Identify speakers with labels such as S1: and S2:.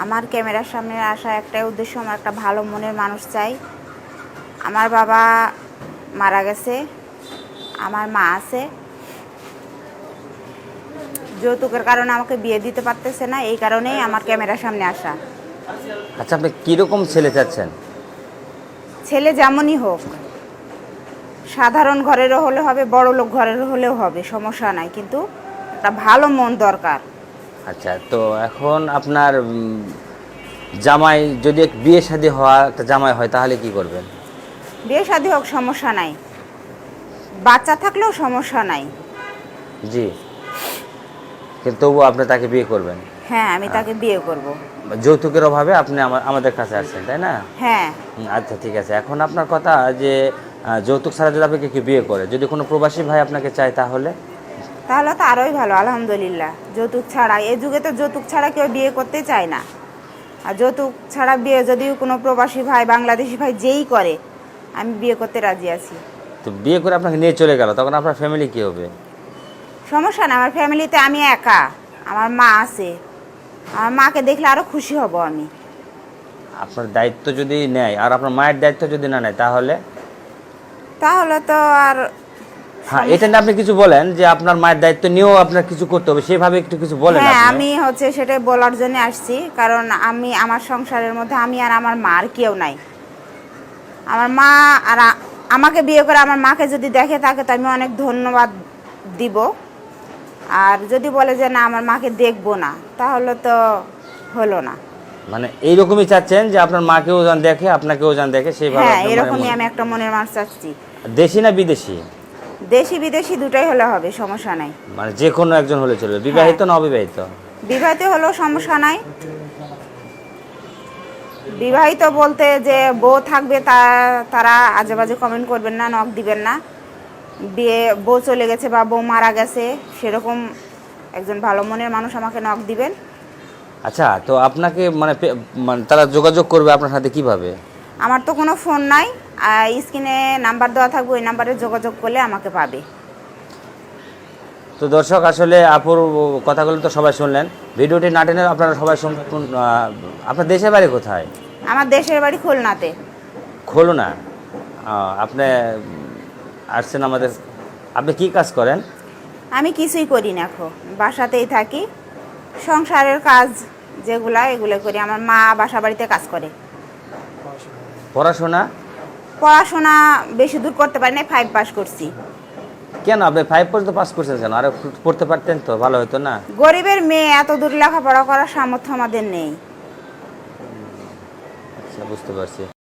S1: আমার ক্যামেরার সামনে আসা একটাই উদ্দেশ্য, আমার একটা ভালো মনের মানুষ চাই। আমার বাবা মারা গেছে, আমার মা আছে, যৌতুকের কারণে আমাকে বিয়ে দিতে পারতেছে না, এই কারণেই আমার ক্যামেরার সামনে আসা।
S2: আচ্ছা, আপনি কীরকম ছেলে চাচ্ছেন?
S1: ছেলে যেমনই হোক, সাধারণ ঘরেরও হলে হবে, বড় লোক ঘরেরও হলেও হবে, সমস্যা নাই, কিন্তু একটা ভালো মন দরকার।
S2: আচ্ছা, তো এখন আপনার জামাই যদি বিয়ে শাদী হওয়া একটা জামাই হয় তাহলে কি করবেন?
S1: বিয়ে শাদী হোক, সমস্যা নাই, বাচ্চা থাকলেও সমস্যা নাই।
S2: জি, কিন্তু তবুও আপনি তাকে বিয়ে করবেন?
S1: হ্যাঁ, আমি তাকে বিয়ে করব।
S2: যৌতুকের অভাবে আপনি আমাদের কাছে আসছেন, তাই না?
S1: হ্যাঁ।
S2: আচ্ছা, ঠিক আছে। এখন আপনার কথা যে যৌতুক ছাড়া যদি আপনাকে কেউ বিয়ে করে, যদি কোনো প্রবাসী ভাই আপনাকে চায় তাহলে?
S1: তাহলে তো আরোই ভালো, আলহামদুলিল্লাহ। যৌতুক ছাড়া, এই যুগে তো যৌতুক ছাড়া কেউ বিয়ে করতে চায় না। আর যৌতুক ছাড়া বিয়ে যদি কোনো প্রবাসী ভাই, বাংলাদেশি ভাই যেই করে, আমি বিয়ে করতে রাজি আছি।
S2: তো বিয়ে করে আপনাকে নিয়ে চলে গেল, তখন আপনার ফ্যামিলি কী হবে?
S1: সমস্যা না, আমার ফ্যামিলিতে আমি একা, আমার মা আছে, আমার মাকে দেখলে আরও খুশি হব আমি।
S2: আপনার দায়িত্ব যদি নেয় আর আপনার মায়ের দায়িত্ব যদি না নেয় তাহলে?
S1: তাহলে তো আর
S2: হ্যাঁ, এটা নিয়ে আপনি কিছু বলেন যে আপনার মায়ের দায়িত্ব নিয়েও আপনার কিছু করতে হবে, সেভাবে একটু কিছু বলেন।
S1: হ্যাঁ,
S2: আপনি
S1: আমি সেটাই বলার জন্য আসছি, কারণ আমি আমার সংসারের মধ্যে আমি আর আমার মা, আর কেউ নাই। আমার মা আর আমাকে বিয়ে করে আমার মাকে যদি দেখে, তাকে তো আমি অনেক ধন্যবাদ দিব। আর যদি বলে যে না, আমার মাকে দেখবো না, তাহলে তো হলো না।
S2: মানে এইরকমই চাচ্ছেন যে আপনার মাকেও যেন দেখে, আপনাকেও যেন দেখে, সেইভাবে
S1: হ্যাঁ,
S2: আপনার
S1: এরকমই আমি একটা মনের মানুষ চাচ্ছি।
S2: দেশি না বিদেশি?
S1: দেশি বিদেশি দুটাই হলে হবে, সমস্যা নাই।
S2: মানে যে কোনো একজন হলে চলবে, বিবাহিত না অবিবাহিত?
S1: বিবাহিত হলেও সমস্যা নাই। বিবাহিত বলতে যে বউ থাকবে, তারা আজে বাজে কমেন্ট করবেন না, নক দিবেন না। বিয়ে বউ চলে গেছে বা বউ মারা গেছে, সেরকম একজন ভালো মনের মানুষ আমাকে নক দিবেন।
S2: আচ্ছা, তো আপনাকে মানে তারা যোগাযোগ করবে আপনার সাথে কিভাবে?
S1: আমার তো কোনো ফোন নাই, স্ক্রিনে নাম্বার দেওয়া থাকবে, ওই নাম্বারে যোগাযোগ করলে আমাকে পাবে।
S2: তো দর্শক, আসলে আপুর কথাগুলো তো সবাই শুনলেন। ভিডিওটি না টেনে আপনারা সবাই সম্পূর্ণ আপনার দেশের বাড়ি কোথায়?
S1: আমার দেশের বাড়ি খুলনাতে।
S2: খুলনা? আপনি আসছেন আমাদের, আপনি কি কাজ করেন?
S1: আমি কিছুই করি না, এখন বাসাতেই থাকি, সংসারের কাজ যেগুলা এগুলো করি। আমার মা বাসা বাড়িতে কাজ করে।
S2: পড়াশোনা?
S1: পড়াশোনা বেশি দূর করতে পারি না, 5 পাস করছি।
S2: কেন আপনি 5 পর্যন্ত পাস করছেন কেন? আর পড়তে পারতেন তো, ভালো হতো না?
S1: গরিবের মেয়ে, এত দূর লেখাপড়া করার সামর্থ্য আমাদের নেই।
S2: আচ্ছা, বুঝতে পারছি।